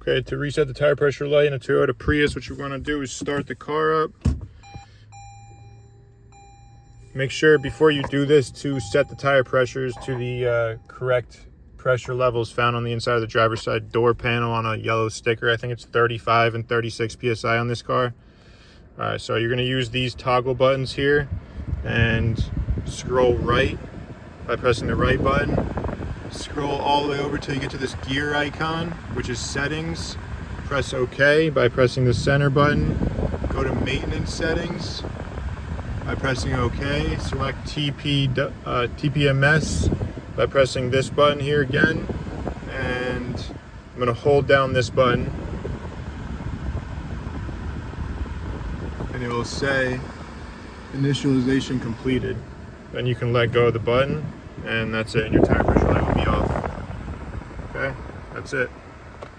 Okay, to reset the tire pressure light in a Toyota Prius, what you want to do is start the car up. Make sure before you do this to set the tire pressures to the correct pressure levels found on the inside of the driver's side door panel on a yellow sticker. I think it's 35 and 36 PSI on this car. All right, so you're going to use these toggle buttons here and scroll right by pressing the right button. Scroll all the way over till you get to this gear icon, which is settings. Press OK by pressing the center button. Go to maintenance settings by pressing OK. Select Tpms by pressing this button here again. And I'm going to hold down this button. And it will say initialization completed. Then you can let go of the button, and that's it, and your tire pressure light will be off. Okay, that's it.